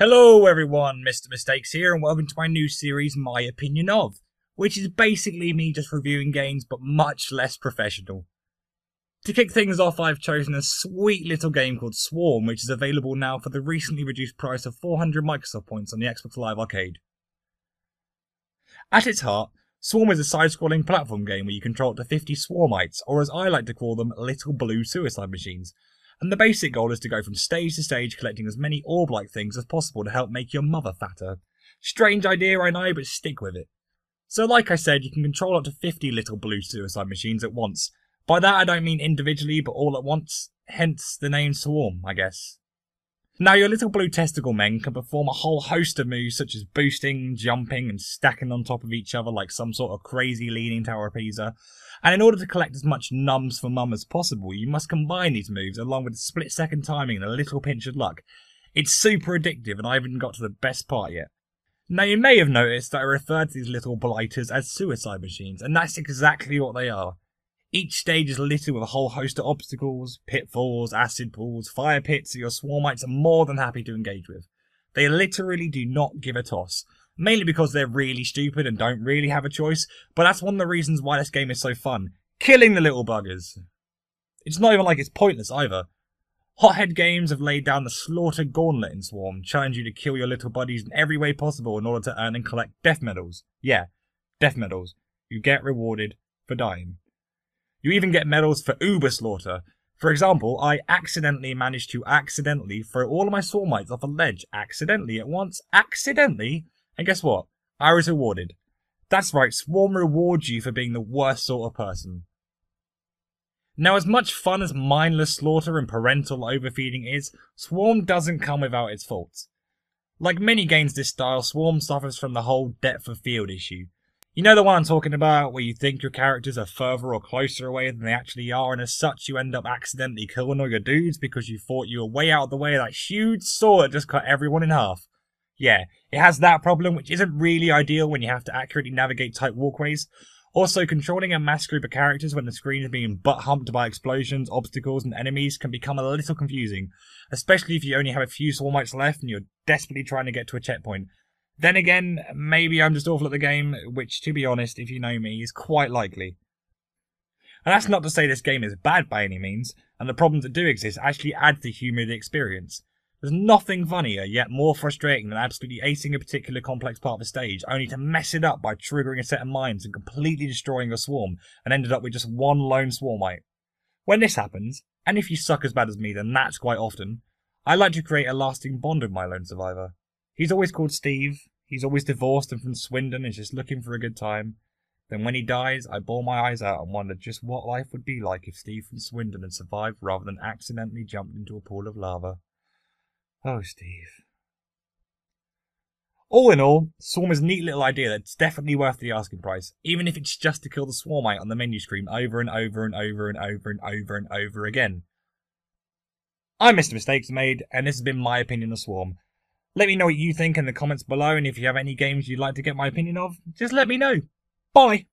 Hello everyone, MrMistakes here, and welcome to my new series, My Opinion Of, which is basically me just reviewing games, but much less professional. To kick things off, I've chosen a sweet little game called Swarm, which is available now for the recently reduced price of 400 Microsoft points on the Xbox Live Arcade. At its heart, Swarm is a side-scrolling platform game where you control up to 50 swarmites, or as I like to call them, little blue suicide machines. And the basic goal is to go from stage to stage collecting as many orb-like things as possible to help make your mother fatter. Strange idea, I know, but stick with it. So like I said, you can control up to 50 little blue suicide machines at once. By that I don't mean individually, but all at once, hence the name Swarm, I guess. Now your little blue testicle men can perform a whole host of moves such as boosting, jumping and stacking on top of each other like some sort of crazy leaning Tower of Pisa. And in order to collect as much nums for mum as possible, you must combine these moves along with split-second timing and a little pinch of luck. It's super addictive and I haven't got to the best part yet. Now you may have noticed that I refer to these little blighters as suicide machines, and that's exactly what they are. Each stage is littered with a whole host of obstacles, pitfalls, acid pools, fire pits that your swarmites are more than happy to engage with. They literally do not give a toss. Mainly because they're really stupid and don't really have a choice, but that's one of the reasons why this game is so fun. Killing the little buggers. It's not even like it's pointless either. Hothead Games have laid down the slaughter gauntlet in Swarm, challenge you to kill your little buddies in every way possible in order to earn and collect death medals. Yeah, death medals. You get rewarded for dying. You even get medals for uber slaughter. For example, I accidentally managed to throw all of my swarmites off a ledge accidentally at once. Accidentally? And guess what? I was rewarded. That's right, Swarm rewards you for being the worst sort of person. Now, as much fun as mindless slaughter and parental overfeeding is, Swarm doesn't come without its faults. Like many games this style, Swarm suffers from the whole depth of field issue. You know the one I'm talking about, where you think your characters are further or closer away than they actually are, and as such you end up accidentally killing all your dudes because you thought you were way out of the way of that huge sword that just cut everyone in half. Yeah, it has that problem, which isn't really ideal when you have to accurately navigate tight walkways. Also, controlling a mass group of characters when the screen is being butt-humped by explosions, obstacles and enemies can become a little confusing, especially if you only have a few swarmites left and you're desperately trying to get to a checkpoint. Then again, maybe I'm just awful at the game, which, to be honest, if you know me, is quite likely. And that's not to say this game is bad by any means, and the problems that do exist actually add to the humour of the experience. There's nothing funnier, yet more frustrating than absolutely acing a particular complex part of a stage, only to mess it up by triggering a set of mines and completely destroying your swarm, and ended up with just one lone swarmite. When this happens, and if you suck as bad as me, then that's quite often, I like to create a lasting bond with my lone survivor. He's always called Steve, he's always divorced and from Swindon and is just looking for a good time. Then when he dies, I bawl my eyes out and wonder just what life would be like if Steve from Swindon had survived rather than accidentally jumped into a pool of lava. Oh, Steve. All in all, Swarm is a neat little idea that's definitely worth the asking price, even if it's just to kill the swarmite on the menu screen over and over and over and over and over and over again. I'm MrMistakes Made, and this has been my opinion of Swarm. Let me know what you think in the comments below, and if you have any games you'd like to get my opinion of, just let me know. Bye!